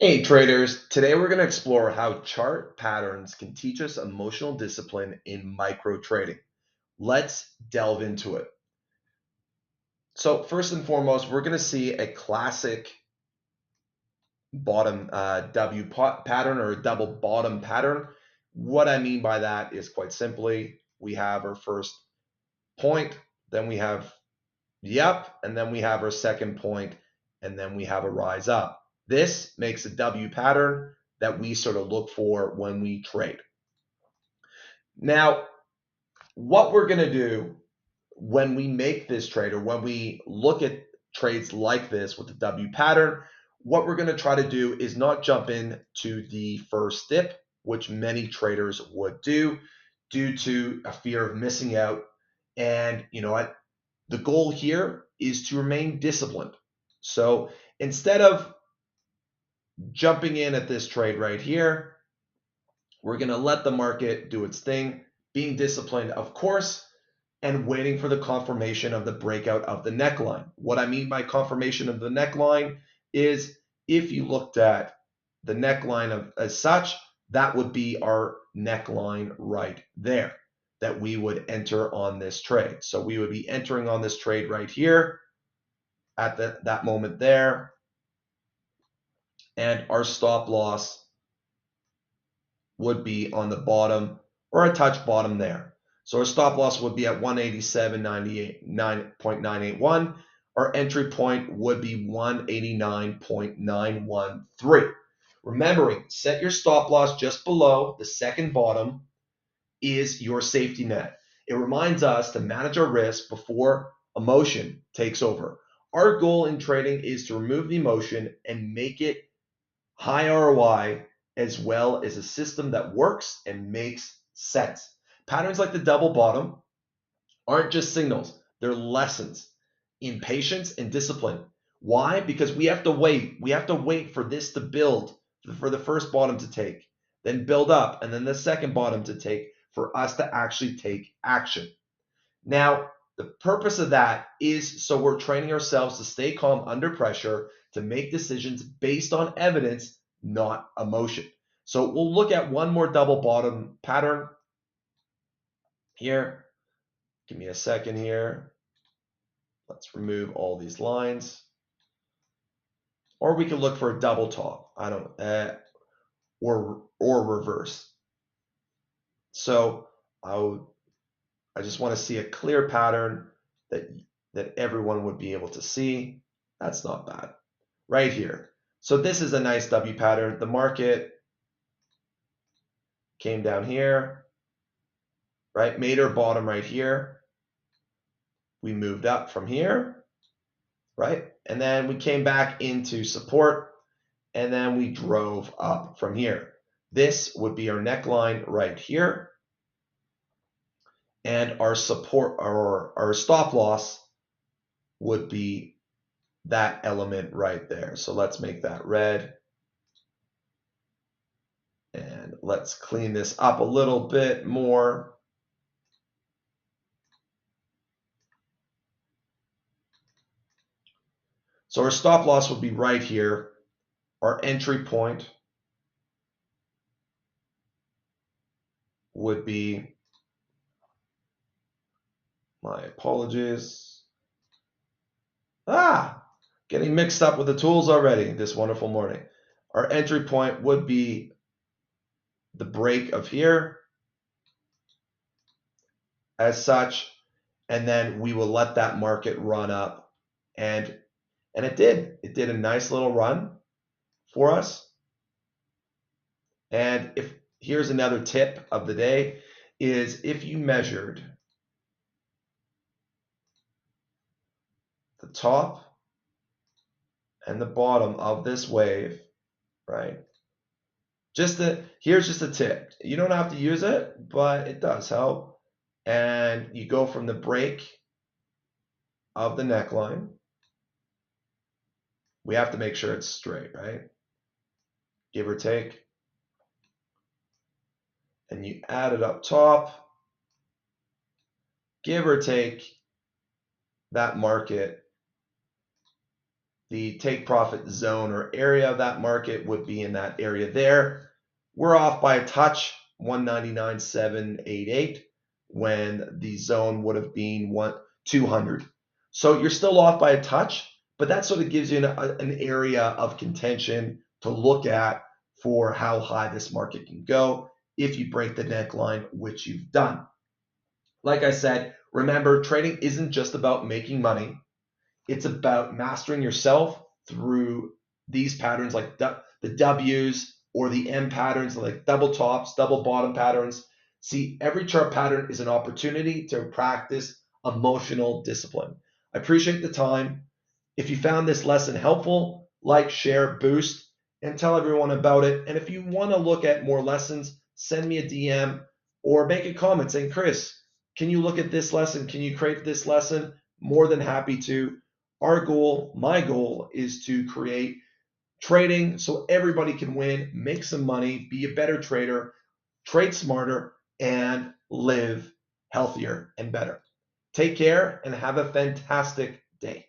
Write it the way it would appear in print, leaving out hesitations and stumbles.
Hey traders, today we're going to explore how chart patterns can teach us emotional discipline in micro trading. Let's delve into it. So first and foremost, we're going to see a classic bottom pattern or a double bottom pattern. What I mean by that is quite simply, we have our first point, then we have the up, and then we have our second point, and then we have a rise up. This makes a W pattern that we sort of look for when we trade. Now, what we're going to do when we make this trade or when we look at trades like this with the W pattern, what we're going to try to do is not jump in to the first dip, which many traders would do due to a fear of missing out. And you know what? The goal here is to remain disciplined. So instead of jumping in at this trade right here, we're going to let the market do its thing, being disciplined, of course, and waiting for the confirmation of the breakout of the neckline. What I mean by confirmation of the neckline is if you looked at the neckline as such, that would be our neckline right there that we would enter on this trade. So we would be entering on this trade right here at that moment there, and our stop loss would be on the bottom or a touch bottom there. So our stop loss would be at 187.981. Our entry point would be 189.913. Remembering, set your stop loss just below the second bottom is your safety net. It reminds us to manage our risk before emotion takes over. Our goal in trading is to remove the emotion and make it high ROI, as well as a system that works and makes sense. Patterns like the double bottom aren't just signals, they're lessons in patience and discipline. Why? Because we have to wait. We have to wait for this to build, for the first bottom to take, then build up, and then the second bottom to take for us to actually take action. Now, the purpose of that is so we're training ourselves to stay calm under pressure, to make decisions based on evidence, not emotion. So we'll look at one more double bottom pattern here. Give me a second here. Let's remove all these lines. Or we can look for a double top. I don't or reverse. So I just want to see a clear pattern that everyone would be able to see. That's not bad. Right here. So this is a nice W pattern. The market came down here, right? Made our bottom right here. We moved up from here, right? And then we came back into support, and then we drove up from here. This would be our neckline right here. And our support or our stop loss would be that element right there. So let's make that red. And let's clean this up a little bit more. So our stop loss would be right here. Our entry point would be, my apologies. Getting mixed up with the tools already this wonderful morning. Our entry point would be the break of here as such, and then we will let that market run up. And it did a nice little run for us. And if here's another tip of the day is if you measured the top and the bottom of this wave, right? Here's just a tip. You don't have to use it, but it does help. And you go from the break of the neckline. We have to make sure it's straight, right? Give or take. And you add it up top. Give or take, that market the take profit zone or area of that market would be in that area there. We're off by a touch, 199.788, when the zone would have been 200. So you're still off by a touch, but that sort of gives you an area of contention to look at for how high this market can go if you break the neckline, which you've done. Like I said, remember, trading isn't just about making money. It's about mastering yourself through these patterns like the W's or the M patterns, like double tops, double bottom patterns. See, every chart pattern is an opportunity to practice emotional discipline. I appreciate the time. If you found this lesson helpful, like, share, boost, and tell everyone about it. And if you want to look at more lessons, send me a DM or make a comment saying, Kris, can you look at this lesson? Can you create this lesson? More than happy to. Our goal, my goal, is to create trading so everybody can win, make some money, be a better trader, trade smarter, and live healthier and better. Take care and have a fantastic day.